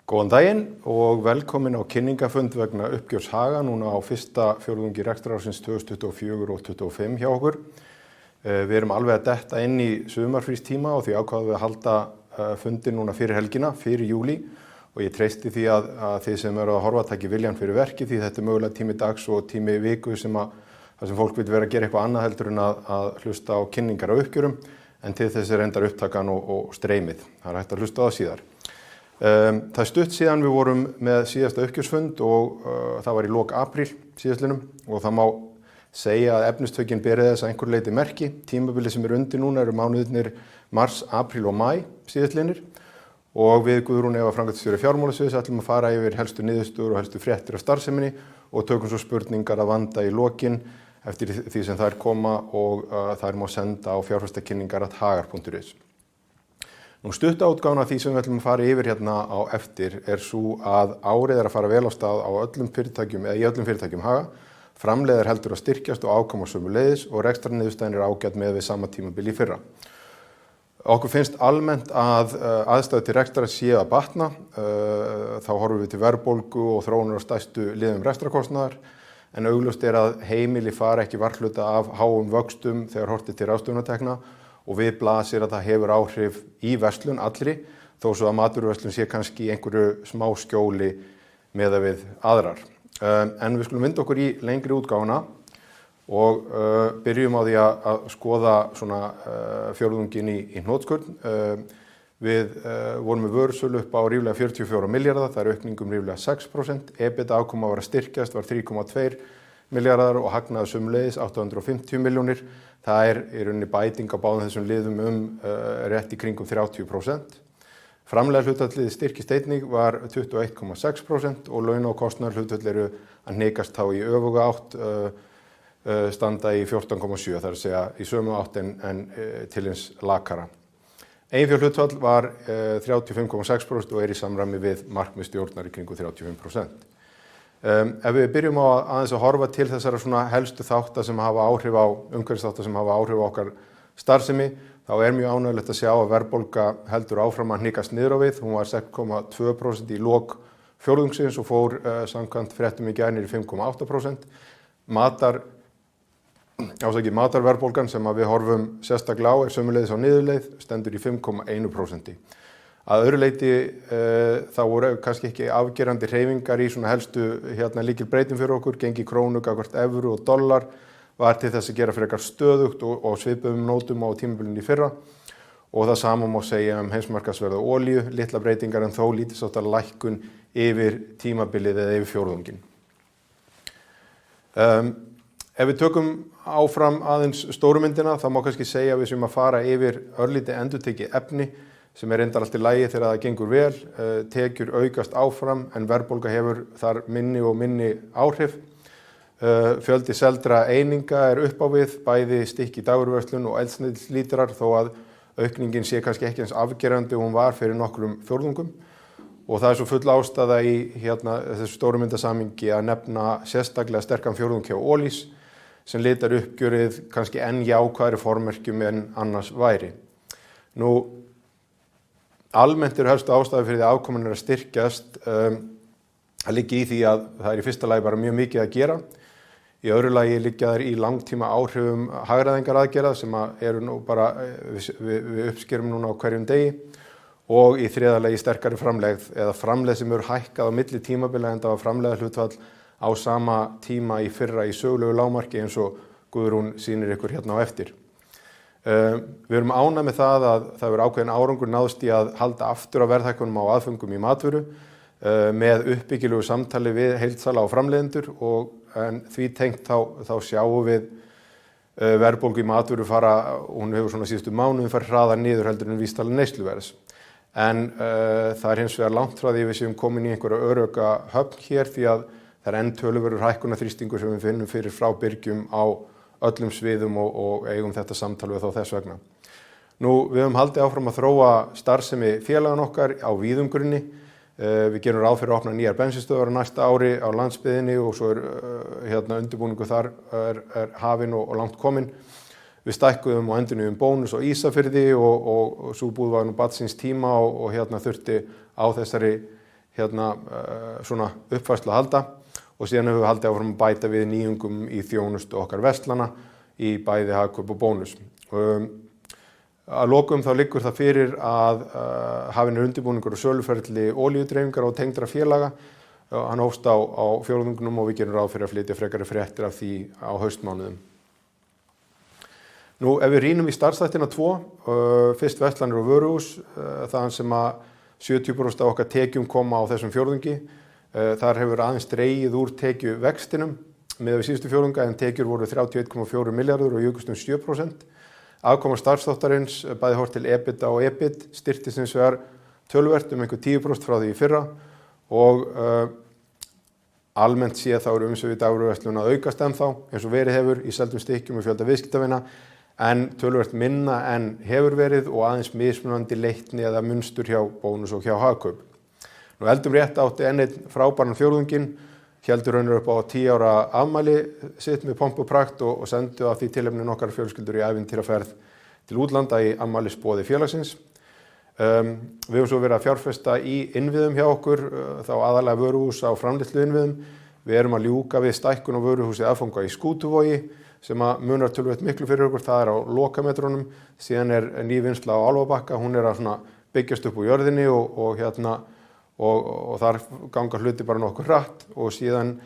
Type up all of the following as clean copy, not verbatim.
Góðan daginn og velkomin á kynningafund vegna uppgjörs Haga núna á fyrsta fjórðungi rekstrarársins 2024 og 2025 hjá okkur. Við erum alveg að detta inn í sumarfrístíma og því ákváðum við að halda fundin núna fyrir helgina, fyrir júlí og ég treysti því að þið sem eru að horfa taki viljan fyrir verki því þetta mögulega tími dags og tími viku þar sem fólk vil vera að gera eitthvað annað heldur en að hlusta á kynningar á uppgjörum en til þess reyndar upptakan og streymið. Það er hægt að hlusta á það síðar. Það er stutt síðan við vorum með síðasta uppgjörsfund og það var í lok apríl síðastlinnum og það má segja að efnistökin beri þess að einhver leyti merki. Tímabilið sem undir núna eru mánuðirnir mars, apríl og maí síðastlinnir og við Guðrún Eva framkvæmdastjóri fjármálasviðs ætlum að fara yfir helstu niðurstöður og helstu fréttir af starfseminni og tökum svo spurningar að vanda í lokin eftir því sem þær koma og þær má senda á fjárfestakynningar@hagar.is. Stuttaútgáfan af því sem við ætlum að fara yfir hérna á eftir er svo að árið að fara vel á stað á öllum fyrirtækjum eða í öllum fyrirtækjum Haga. Framleiðir heldur að styrkjast og ákoma sömuleiðis og rekstrarniðurstaðan er ágæt með við sama tímabil í fyrra. Okkur finnst almennt að aðstæður til rekstrar séu að batna. Þá horfum við til verðbólgu og þróunar á stærstu liðum rekstrarkostnaðar en augljóst er að heimili fara ekki varhluta af háum vöxtum þegar horft er til ráðstöfunartekna og við blasir að það hefur áhrif í verslun allri, þó svo að matvöruverslun sé kannski í einhverju smá skjóli meðað við aðrar. En við skulum vinda okkur í lengri útgáfuna og byrjum á því að skoða svona fjórðunginn í hnotskurn. Við vorum með vörusölu upp á ríflega 44 milljarða, það er aukning ríflega 6%. EBITDA afkoma var að styrkjast, var 3,2 milljarðar og hagnaði sömuleiðis 850 milljónir. Það er í rauninni bæting á báðum þessum liðum rétt í kringum 30%. Framleiða hlutfallið styrkist einnig var 21,6% og launa- og kostnaðarhlutfall eru að hnikast þá í öfuga átt, standa í 14,7, það er að segja í sömu átt en til hins lakara. Eiginfjárhlutfall var 35,6% og er í samræmi við markmið stjórnar í kringum 35%. Ef við byrjum á aðeins að horfa til þessara svona helstu þátta sem hafa áhrif á umhverfisþátta sem hafa áhrif á okkar starfsemi, þá er mjög ánægjulegt að sjá að verðbólga heldur áfram að hnikast niður á við. Hún var 6,2% í lok fjórðungsins og fór samkvæmt fréttum í gær niður í 5,8%. Matarverðbólgan sem við horfum sérstaklega á er sömuleiðis á niðurleið, stendur í 5,1%. Að öðru leyti þá voru kannski ekki afgerandi hreyfingar í svona helstu lykilbreytum fyrir okkur, gengi krónu gagnvart evru og dollar var til þess að gera frekar stöðugt og svipuðum nótum á tímabilinu í fyrra og það sama má segja heimsmarkaðsverð á olíu, litla breytingar en þó lítilsháttar lækkun yfir tímabilið eða yfir fjórðunginn. Ef við tökum áfram aðeins stóru myndina þá má kannski segja að við séum að fara yfir örlítið endurtekið efni sem er reyndar allt í lagi þegar það gengur vel, tekjur aukast áfram en verðbólga hefur þar minni og minni áhrif. Fjöldi seldra eininga er upp á við, bæði stykki dagvöruverslun og eldsneytislítrar þó að aukningin sé kannski ekki eins afgerandi og hún var fyrir nokkrum fjórðungum. Og það er svo full ástæða í þessu stóru myndasamhengi að nefna sérstaklega sterkan fjórðung hjá Olís sem litar uppgjörið kannski enn jákvæðari formerkjum en annars væri. Almennt eru helstu ástæður fyrir því að afkoman er að styrkjast að liggja í því að það er í fyrsta lagi bara mjög mikið að gera. Í öðru lagi liggja þær í langtíma áhrifum hagræðingaraðgerða sem eru nú bara við uppskerum núna á hverjum degi og í þriðja lagi sterkari framlegð eða framlegð sem eru hækkað á milli tímabila en það var framlegða hlutfall á sama tíma í fyrra í sögulegu lágmarki eins og Guðrún sýnir ykkur hérna á eftir. Við erum ánægð með það að það verður ákveðin árangur náðst í að halda aftur af verðhækkunum á aðföngum í matvöru með uppbyggilegu samtali við heildsala og framleiðendur en því tengt þá sjáum við verðbólgu í matvöru hún hefur svona síðustu mánuðum farið hraðar niður heldur en vísitala neysluverðs. En það er hins vegar langt frá því við séum komin í einhverja örugga höfn hér því að það er enn töluverður hækkunarþrýstingur sem við finnum fyrir frá byrgjum á öllum sviðum og eigum þetta samtal við þá þess vegna. Við höfum haldið áfram að þróa starfsemi félaganna okkar á víðum grunni. Við gerum ráð fyrir að opna nýjar bensínstöðvar á næsta ári á landsbyggðinni og svo undirbúningur þar er hafinn og langt kominn. Við stækkuðum og endurnýjum Bónus á Ísafirði og svo búð var nú barn síns tíma og þurfti á þessari svona uppfærslu að halda og síðan höfum við haldið áfram að bæta við nýjungum í þjónustu okkar verslana í bæði Hagkaup og Bónus. Að lokum þá liggur það fyrir að hafinn undirbúningur og söluferli olíudreifingar og tengdra félaga. Hann hófst á fjórðungnum og við gerum ráð fyrir að flytja frekari fréttir af því á haustmánuðum. Nú, ef við rýnum í starfsþættina 2, fyrst verslanir og vöruhús, þaðan sem að 70% af okkar tekjum koma á þessum fjórðungi. Þar hefur aðeins dregið úr tekjuvextinum miðað við síðustu fjórðunga en tekjur voru 31,4 milljarður og jukust 7%. Afkoma starfsþáttarins, bæði horft til EBITDA og EBIT, styrktist hins vegar töluvert einhver 10% frá því í fyrra og almennt séð þá eru umsvif í dagvöruverslun að aukast ennþá eins og verið hefur í seldum stykkjum og fjölda viðskiptavina en töluvert minna en hefur verið og aðeins mismunandi leikni eða munstur hjá Bónus og hjá Hagkaup. Nú Eldum rétt átti enn einn frábæran fjórðunginn, héldu raunar upp á 10 ára afmæli sitt með pomp og prakt og sendu af því tilefni nokkar fjölskyldur í ævintýraferð til útlanda í afmælisboði félagsins. Við höfum svo verið að fjárfesta í innviðum hjá okkur, þá aðalega vöruhús á framleiðslu innviðum. Við erum að ljúka við stækkun á vöruhúsi aðfanga í Skútuvogi sem að munar töluvert miklu fyrir okkur, það á lokametrónum, síðan ný vinnsla á Álfabakka, hún að svona byggjast upp úr jörðinni og þar ganga hluti bara nokkuð hratt og síðan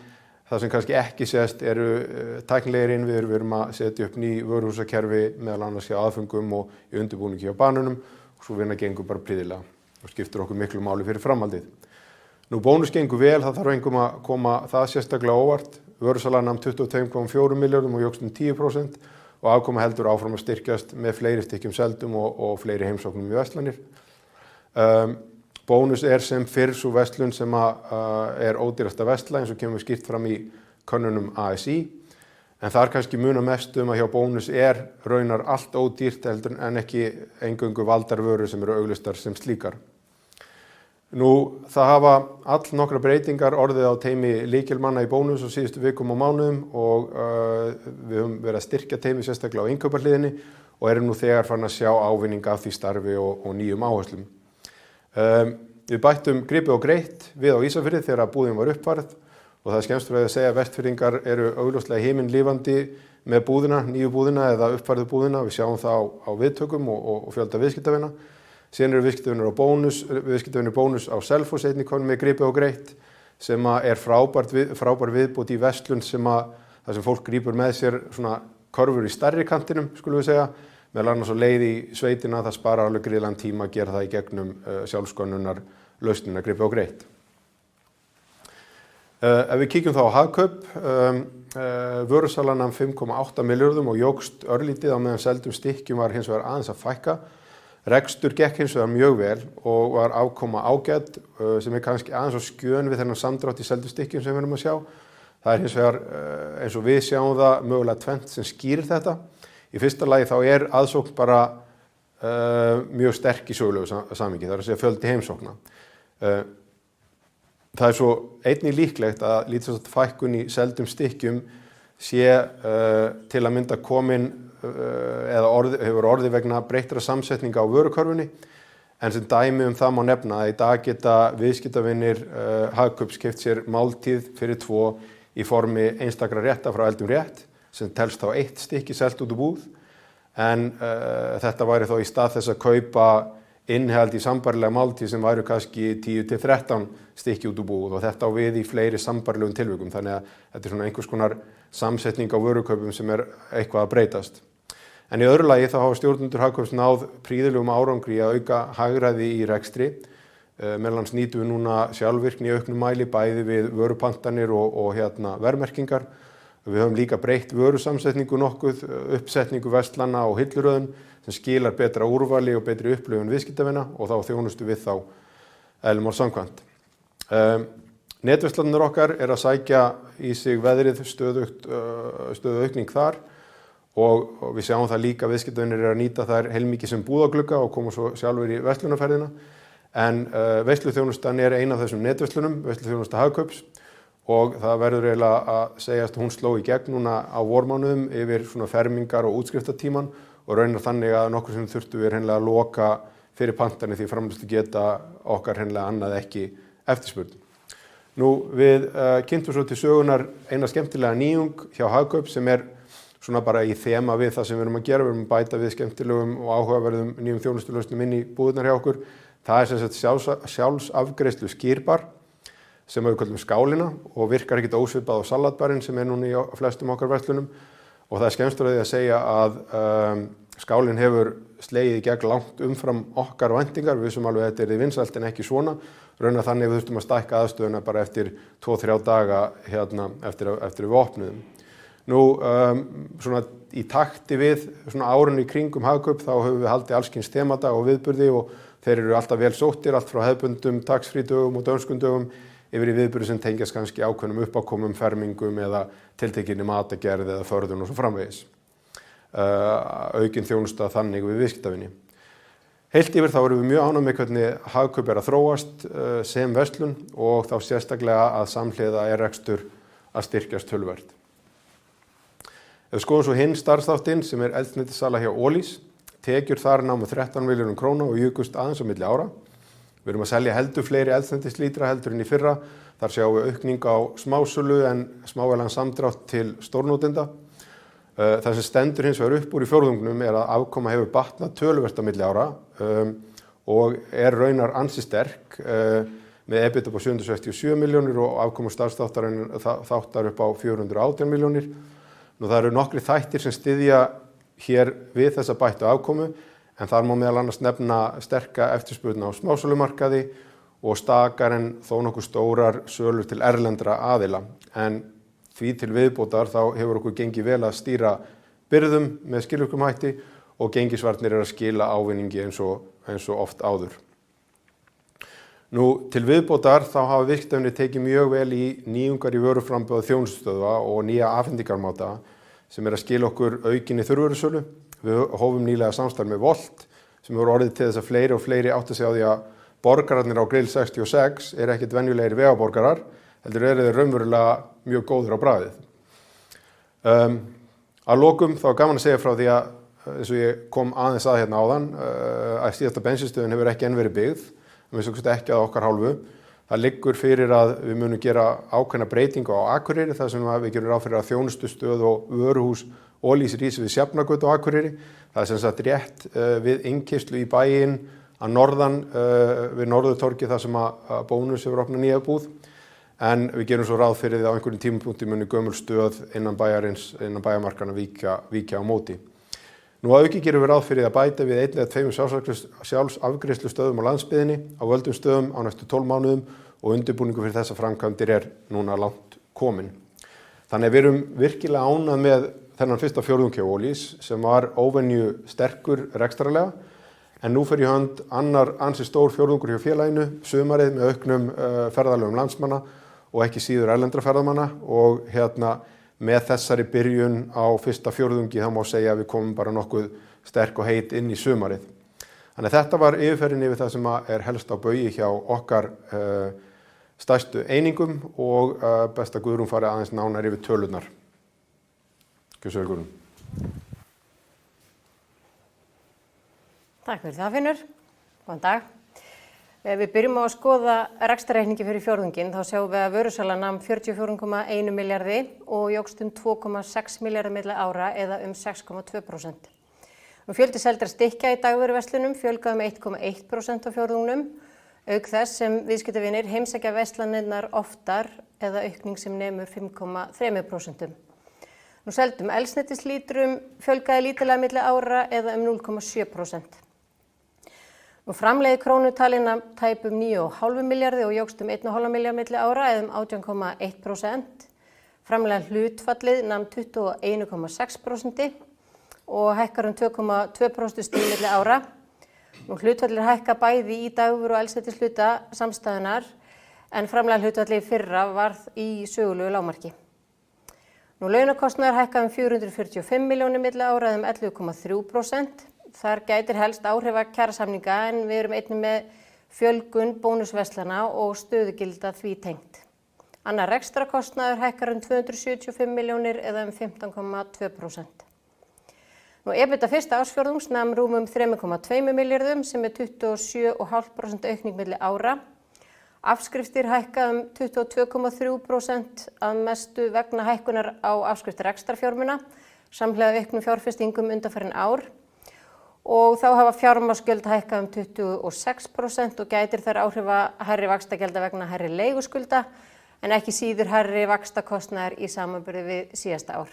það sem kannski ekki sést eru tæknilegir innviðir, við erum að setja upp ný vöruhúsakerfi meðal annars hjá aðföngum og í undirbúningi hjá banunum og svo vinna gengur bara prýðilega og skiptir okkur miklu máli fyrir framhaldið. Nú Bónus gengur vel, það þarf engum að koma það sérstaklega óvart. Vörusalan nam 22,4 milljörðum og jókst 10% og afkoma heldur áfram að styrkjast með fleiri stykkjum seldum og fleiri heimsóknum í verslanir. Bónus sem fyrr sú verslun sem ódýrasta versla eins og kemur skýrt fram í könnunum ASI. En þar kannski munar mest að hjá Bónus raunar allt ódýrt heldur en ekki eingöngu valdar vörur sem eru auglýstar sem slíkar. Nú, það hafa nokkrar breytingar orðið á teymi lykilmanna í Bónus á síðustu vikum og mánuðum og við höfum verið að styrkja teymi sérstaklega á innkaupahliðinni og erum nú þegar farin að sjá ávinning af því starfi og nýjum áherslum. Við bættum Gripi og Greitt við á Ísafirði þegar búðin var uppfærð og það skemmst frá því að segja að Vestfirðingar eru augljóslega himinlífandi með búðina, nýju búðina eða uppfærðu búðina. Við sjáum það á viðtökum og fjölda viðskiptavina. Síðan eru viðskiptavinir Bónus á Selfoss einnig konum með Gripi og Greitt sem frábær viðbót í verslun þar sem fólk grípur með sér svona körfur í stærri kantinum, skulum við segja, meðal annars á leið í sveitina, það sparar alveg gríðlegan tíma að gera það í gegnum sjálfskönnunar lausnina Gripi og Greitt. Ef við kíkjum þá á Hagkaup, vörusalan nam 5,8 milljörðum og jókst örlítið á meðan seldum stykkjum var hins vegar aðeins að fækka. Rekstur gekk hins vegar mjög vel og var afkoma ágætt sem kannski aðeins á skjön við þennan samdrátt í seldu stykkjum sem við erum að sjá. Það hins vegar eins og við sjáum það mögulega tvennt sem skýrir þetta. Í fyrsta lagi þá aðsókn bara mjög sterk í sögulegu samhengi, það að segja fjöldi heimsókna. Það svo einnig líklegt að lítilsháttar fækkun í seldum stykkjum sé til að mynda komin eða hefur orðið vegna breyttrar samsetninga á vörukörfunni en sem dæmi það má nefna að í dag geta viðskiptavinir Hagkaups keypt sér máltíð fyrir 2 í formi einstakra rétta frá Eldum rétt sem telst þá 1 stykki selt út úr búð en þetta væri þá í stað þess að kaupa innihald í sambærilega máltíð sem væru kannski 10-13 stykki út úr búð og þetta á við í fleiri sambærilegum tilvikum þannig að þetta svona einhvers konar samsetning á vörukaupum sem eitthvað að breytast. En í öðru lagi þá hafa stjórnendur Hagkaups náð prýðilegum árangri að auka hagræði í rekstri. Meðal annars nýtum við núna sjálfvirkni í auknum mæli bæði við vörupantanir og verðmerkingar. Við höfum líka breytt vörusamsetningu nokkuð, uppsetningu verslana og hilluröðun sem skilar betra úrvali og betri upplifun viðskiptavina og þá þjónustu við þá eðli máls samkvæmt. Netverslanir okkar að sækja í sig veðrið stöðu aukning þar og við sjáum það líka viðskiptavinir að nýta þær heilmikið sem búðaglugga og koma svo sjálfur í verslunarferðina. En veisluþjónustan ein af þessum netverslunum, veisluþjónusta Hagkaups og það verður eiginlega að segjast að hún sló í gegn núna á vormánuðum yfir svona fermingar og útskriftatíman og raunar þannig að nokkur sem þurftu við hreinlega að loka fyrir pantanir því framleiðslu geta okkar hreinlega annað ekki eftirspurn. Nú við kynntum svo til sögunar eina skemmtilega nýjung hjá Hagkaup sem svona bara í þema við það sem við erum að gera. Við erum að bæta við skemmtilegum og áhugaverðum nýjum þjónustulausnum inn í búðirnar hjá okkur. Það sem sagt sjálfsafgreiðslu skýrbar sem við köllum skálina og virkar ekkert ósvipað á salatbarinn sem núna í flestum okkar verslunum. Og það skemmst frá því að segja að skálinn hefur slegið í gegn langt umfram okkar væntingar. Við vissum alveg að þetta er vinsælt en ekki svona. Raunar þannig við þurftum að stækka aðstöðuna bara eftir 2-3 daga eftir við opnuðum. Nú, svona í takti við svona árinu í kringum Hagkaup þá höfum við haldið alls kyns þemadag og viðburði og þeir eru alltaf vel sóttir, allt frá hefðbundum, tax-free-dögum og dönskundögum yfir í viðburði sem tengjast kannski ákveðnum uppákomum, fermingum eða tiltekinni matagerð eða förðun og svo framvegis. Aukin þjónusta þannig við viðskiptavini. Heilt yfir þá erum við mjög ánægð með hvernig Hagkaup að þróast sem verslun og þá sérstaklega að samhliða rekstur að styrkjast töluvert. Ef við skoðum svo hinn starfsþáttinn sem eldsneytissala hjá Olís, tekjur þar námu 13 milljónum króna og jukust aðeins á milli ára. Við erum að selja heldur fleiri eldsneytislítra heldur en í fyrra. Þar sjáum við aukning á smásölu en smávægilegan samdrátt til stórnotenda. Það sem stendur hins vegar upp úr í fjórðungnum að afkoma hefur batnað töluvert á milli ára og raunar ansi sterk með EBIT upp á 767 milljónir og afkoma starfsþáttar upp á 418 milljónir. Nú það eru nokkrir þættir sem styðja hér við þessa bættu afkomu en þar má meðal annars nefna sterka eftirspurn á smásölumarkaði og stakar en þó nokkuð stórar sölur til erlendra aðila. En því til viðbótar þá hefur okkur gengið vel að stýra byrðum með skilvirkum hætti og gengisvarnir að skila ávinningi eins og oft áður. Nú til viðbótar þá hafa viðskiptavinir tekið mjög vel í nýjungar í vöruframboði þjónustustöðva og nýja afhendingarmáta sem að skila okkur aukinni þurrvörusölu. Við hófum nýlega samstarf með Volt sem hefur orðið til þess að fleiri og fleiri átta sig á því að borgararnir á Grill 66 ekkert venjulegir vegaborgarar, heldur þeir raunverulega mjög góðir á bragðið. Að lokum þá gaman að segja frá því að eins og ég kom aðeins að hérna áðan að síðasta bensinstöðin hefur ekki enn verið byggð, ekki að okkar hálfu. Það liggur fyrir að við munum gera ákveðna breytingu á Akureyri þar sem við gerum ráð fyrir að þjónustustöð og vöruhús Olís rísi við Sjafnargötu á Akureyri. Það sem sagt rétt við innkeyrslu í bæinn að norðan við Norðurtorgi þar sem að Bónus hefur opnað nýja búð. En við gerum svo ráð fyrir því að á einhverjum tímapunkti muni gömul stöð innan bæjarmarkanna víkja á móti. Nú að auki gerum við ráð fyrir að bæta við 1 eða 2 sjálfsafgreiðslustöðum á landsbyggðinni á völdum stöðum á næstu 12 mánuðum og undirbúningur fyrir þessa framkvæmdir núna langt komin. Þannig að við erum virkilega ánægð með þennan fyrsta fjórðung hjá Olís sem var óvenju sterkur rekstrarlega en nú fer í hönd annar ansi stór fjórðungur hjá félaginu, sumarið með auknum ferðalögum landsmanna og ekki síður erlendra ferðamanna og með þessari byrjun á fyrsta fjórðungi þá má segja að við komum bara nokkuð sterk og heit inn í sumarið. Þannig að þetta var yfirferðin yfir það sem helst á baugi hjá okkar stærstu einingum og best að Guðrún fari aðeins nánar yfir tölurnar. Gjörðu svo vel, Guðrún. Takk fyrir það, Finnur. Góðan dag. Við byrjum á að skoða rekstrarreikningi fyrir fjórðunginn. Þá sjáum við að vörusala nam 44,1 milljarði og jókst 2,6 milljarði milli ára eða 6,2%. Fjöldi seldra stykkja í dagvöruverslunum fjölgaði 1,1% á fjórðungnum, auk þess sem viðskiptavinir heimsækja verslanirnar oftar eða aukning sem nemur 5,3%. Seldum eldsneytislítrum fjölgaði lítillega milli ára eða 0,7%. Framleiði krónutalinn nam tæpum 9,5 milljarði og jókst 1,5 milljarði milli ára eða 18,1%. Framleiða hlutfallið nam 21,6% og hækkar 2,2% stig milli ára. Hlutfallir hækka bæði í dagvöru og eldsneytishluta samstæðunar en framleiða hlutfallið fyrra varð í sögulegu lágmarki. Launakostnaður hækkaði 445 milljónir milli ára eða 11,3%. Þar gætir helst áhrifa kjarasamninga en við erum einnig með fjölgun bónusverslana og stöðugilda því tengt. Annar rekstrakostnaður hækkar 275 milljónir eða 15,2%. EBITDA fyrsta ársfjórðungs nam rúmum 3,2 milljörðum sem 27,5% aukning milli ára. Afskriftir hækka 22,3% að mestu vegna hækkunar á afskriftir rekstrarfjármuna, samhliða auknum fjárfestingum undanfarin ár. Og þá hafa fjármagnsgjöld hækkað 26% og gætir þær áhrifa hærri vaxtagjalda vegna hærri leiguskulda en ekki síður hærri vaxtakostnaðar í samanburði við síðasta ár.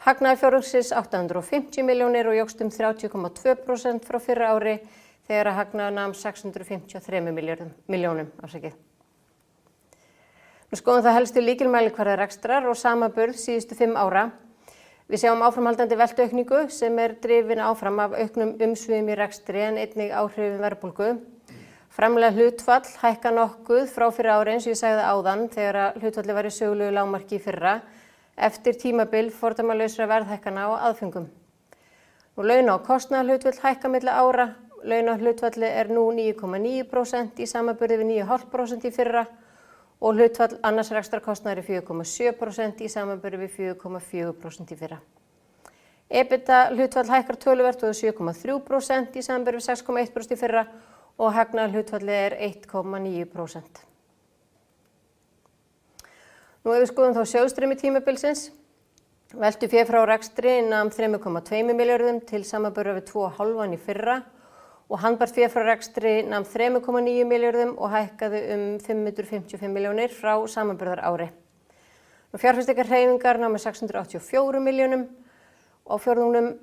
Hagnaður fjórðungsins 850 milljónir og jókst 30,2% frá fyrra ári þegar að hagnaður nam 653 milljónum. Nú skoðum það helstu lykilmælikvarða rekstrar og samanburð síðustu 5 ára. Við sjáum áframhaldandi veltuaukningu sem drifin áfram af auknum umsvifum í rekstri en einnig áhrifum verðbólgu. Framlegð hlutfall hækka nokkuð frá fyrra ári eins og ég sagði áðan þegar að hlutfalli var í sögulegu lágmarki í fyrra eftir tímabil fordæmalausra verðhækkana og aðföngum. Launa- og kostnaðarhlutfall hækka milli ára. Launahlutfalli nú 9,9% í samanburði við 9,5% í fyrra og hlutfall annars rekstrarkostnaðar 4,7% í samanburði við 4,4% í fyrra. EBITDA hlutfall hækkar töluvert og 7,3% í samanburði við 6,1% í fyrra og hagnaðar hlutfalli 1,9%. Nú ef við skoðum þá sjóðstreymi tímabilsins, veltufé frá rekstri nam 3,2 milljörðum til samanburði við 2,5 í fyrra og handbært fé frá rekstri nam 3,9 milljörðum og hækkaði 555 milljónir frá samanburðar ári. Fjárfestingarhreyfingar námu 684 milljónum á fjórðungnum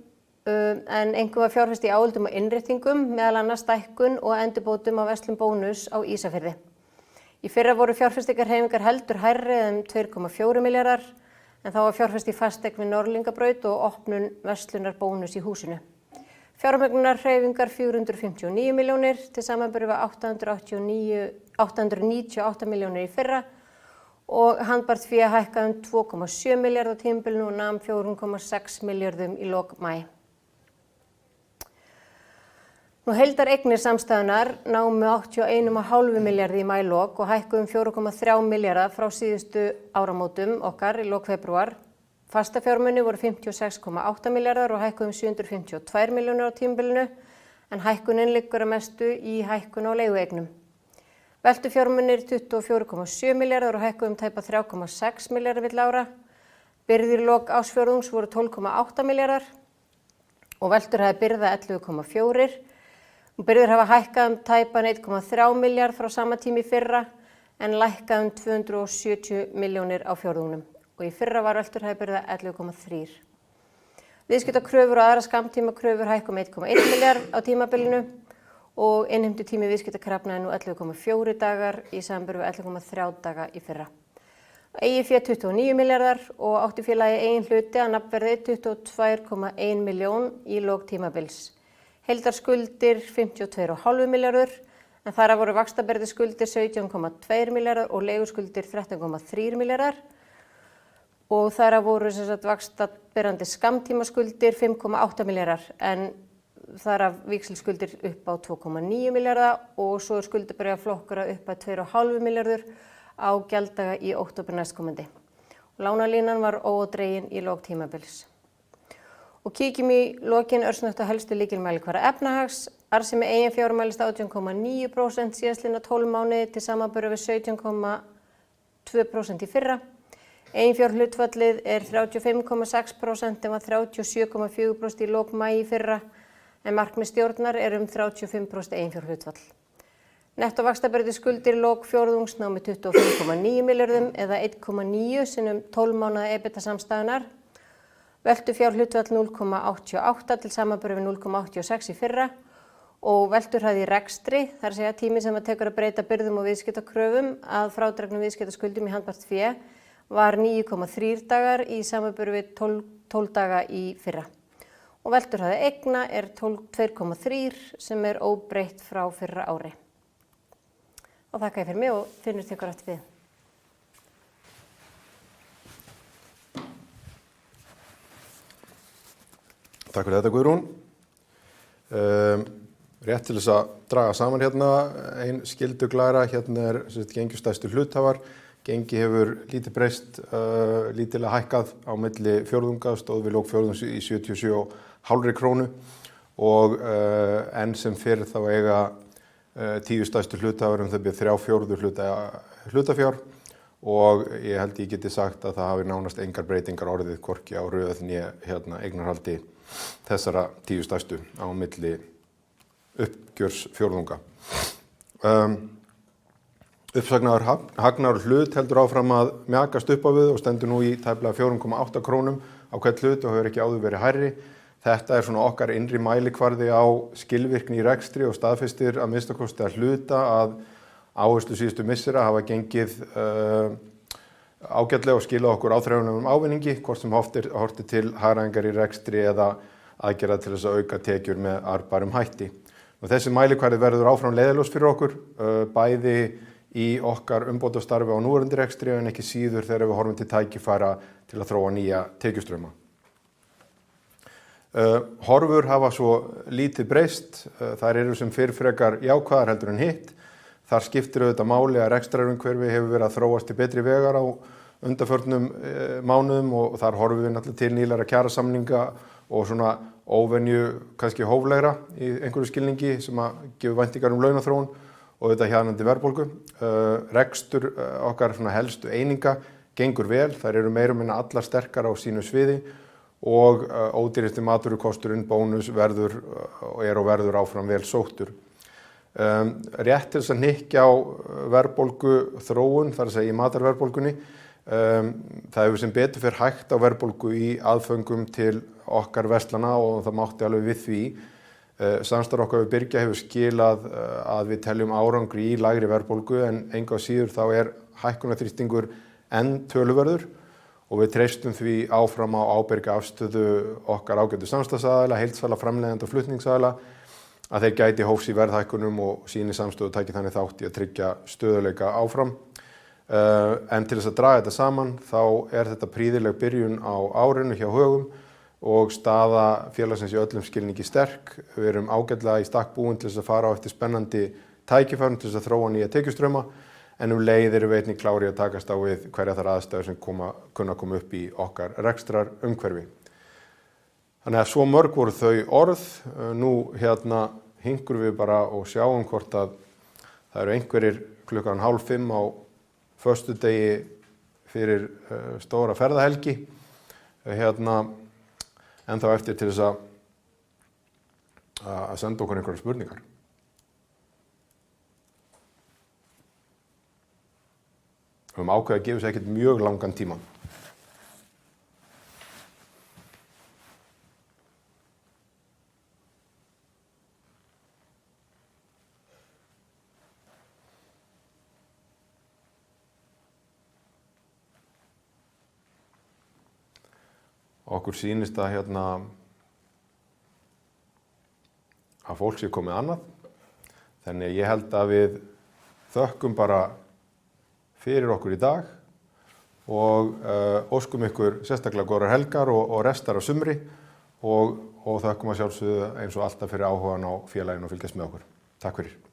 en einkum var fjárfest í áhöldum og innréttingum, meðal annars stækkun og endurbótum á verslun Bónus á Ísafirði. Í fyrra voru fjárfestingarhreyfingar heldur hærri 2,4 milljarðar en þá var fjárfest í fasteign við Norðlingabraut og opnun verslunar Bónus í húsinu. Fjármögnunarhreyfingar 459 milljónir til samanburði við 898 milljónir í fyrra og handbært fé hækkaði 2,7 milljarða á tímabilinu og nam 4,6 milljörðum í lok maí. Heildar eignir samstæðunnar námu 81,5 milljarði í maílok og hækkuðu 4,3 milljarða frá síðustu áramótum okkar í lok febrúar. Fastafjármuni voru 56,8 milljarðar og hækkuðu 752 milljónir á tímabilinu en hækkunin liggur að mestu í hækkun á leigueignum. Veltufjármunir 24,7 milljarðar og hækkuðu tæpa 3,6 milljarða milli ára. Birgðir í lok ársfjórðungs voru 12,8 milljarðar og veltur hafi birgða 11,4. Birgðir hafa hækkað tæpan 1,3 milljarð frá sama tími í fyrra en lækkað 270 milljónir á fjórðungnum. Og í fyrra var veltur hafi birgða 11,3. Viðskiptakröfur og aðra skammtímakröfur hækka 1,1 milljarð á tímabilinu og innheimtutími viðskiptakrafna nú 11,4 dagar í samanburði við 11,3 daga í fyrra. Eigið fé 29 milljarðar og átti félagi eigin hluti að nafnverði 22,1 milljón í lok tímabils. Heildarskuldir 52,5 milljarður en þar af voru vaxtabyrði skuldir 17,2 milljarðar og leiguskuldir 13,3 milljarðar. Og þar að voru vaxtabyrjandi skammtímaskuldir 5,8 milljarðar en þar af víxilskuldir upp á 2,9 milljarða og svo skuldabréfaflokkura upp að 2,5 milljarður á gjalddaga í október næstkomandi. Lánalínan var ódregin í lok tímabils. Og kíkjum í lokin örsnögt á helstu lykilmælikvarða efnahags. Arðsemi eigin fjár mælist 18,9% síðastliðna 12 mánuði til samanburði við 17,2% í fyrra. Eiginfjárhlutfallið 35,6% en var 37,4% í lok maí í fyrra en markmið stjórnar 35% eiginfjárhlutfall. Nettóvaxtabyrði skuldir í lok fjórðungs námu 25,9 milljörðum eða 1,9 sinnum 12 mánaða EBITDA samstæðunar. Veltufjárhlutfall 0,88 til samanburði við 0,86 í fyrra og velturhæð í rekstri, þar segja tími sem að tekur að breyta byrðum og viðskiptakröfum að frádregnum viðskiptaskuldum í handbært fé var 9,3 dagar í samanburði við 12 daga í fyrra. Og velturhæð eigna 2,3 sem óbreytt frá fyrra ári. Og þakka ég fyrir mig og Finnur tekur aftur við. Takk fyrir þetta, Guðrún. Rétt til þess að draga saman hérna, ein skylduglæra, hérna gengjustæstu hluthafar. Gengi hefur lítið breyst, lítilega hækkað á milli fjórðunga, stóð við lok fjórðungs í 77,5 krónu og enn sem fyrr þá eiga 10 stærstu hluthafarum þau byrja 3/4 hlutafjár og ég held ég geti sagt að það hafi nánast engar breytingar orðið hvorki á röð né eignarhaldi þessara 10 stærstu á milli uppgjörsfjórðunga. Uppsagnaður hagnaður hlut heldur áfram að mjakast upp á við og stendur nú í tæplega 4,8 krónum á hvern hlut og hefur ekki áður verið hærri. Þetta svona okkar innri mælikvarði á skilvirkni í rekstri og staðfestir að minnstakosti að hluta að áherslu síðustu missera hafa gengið ágætlega og skilað okkur áþreifanlegum ávinningi, hvort sem horfti til hagræðingar í rekstri eða aðgerða til þess að auka tekjur með arðbærum hætti. Og þessi mælikvarði verður áfram leiðarljós fyrir okkur, bæði í okkar umbótastarfi á núverandi rekstri en ekki síður þegar við horfum til tækifæra til að þróa nýja tekjustrauma. Horfur hafa svo lítið breyst, þær eru sem fyrr frekar jákvæðar heldur en hitt. Þar skiptir auðvitað máli að rekstrarumhverfi hefur verið að þróast til betri vegar á undanförnum mánuðum og þar horfum við náttúrulega til nýlegra kjarasamninga og svona óvenju kannski hóflegra í einhverju skilningi sem að gefa væntingar launaþróun og auðvitað hjaðnandi verðbólgu. Rekstur okkar svona helstu eininga gengur vel, þær eru meira og minna allar sterkar á sínu sviði og ódýrasti matvörukosturinn bónus verður áfram vel sóttur. Rétt til þess að hnykkja á verðbólgu þróun, þar að segja í matarverðbólgunni, það hefur sem betur fer hægt á verðbólgu í aðföngum til okkar verslana og það mátti alveg við því. Samstarf okkar við Byrgja hefur skilað að við teljum árangri í lægri verðbólgu en engu að síður þá hækkunarþrýstingur enn töluverður og við treystum því áfram á ábyrga afstöðu okkar ágætu samstarfsaðila, heildsala framleiðenda og flutningsaðila að þeir gæti hófs í verðhækkunum og síni samstöðu taki þannig þátt í að tryggja stöðuleika áfram. En til þess að draga þetta saman þá þetta prýðileg byrjun á árinu hjá Högum og staða félagsins í öllum skilningi sterk. Við erum ágætlega í stakk búin til þess að fara á eftir spennandi tækifærum til þess að þróa nýja tekjustrauma en leið erum við einnig klári að takast á við hverja þær aðstæður sem kunna koma upp í okkar rekstrar umhverfi. Þannig að svo mörg voru þau orð, nú hingur við bara og sjáum hvort að það eru einhverjir 4:30 á föstudegi fyrir stóra ferðahelgi, en þá eftir til þess að senda okkur einhverjar spurningar. Við höfum ákveðið að gefa sér ekkert mjög langan tíma. Okkur sýnist að fólk sé komið annað. Þannig ég held að við þökkum bara fyrir okkur í dag og óskum ykkur sérstaklega góðar helgar og restar af sumri og þökkum að sjálfsögðu eins og alltaf fyrir áhugan á félaginu og fylgjast með okkur. Takk fyrir.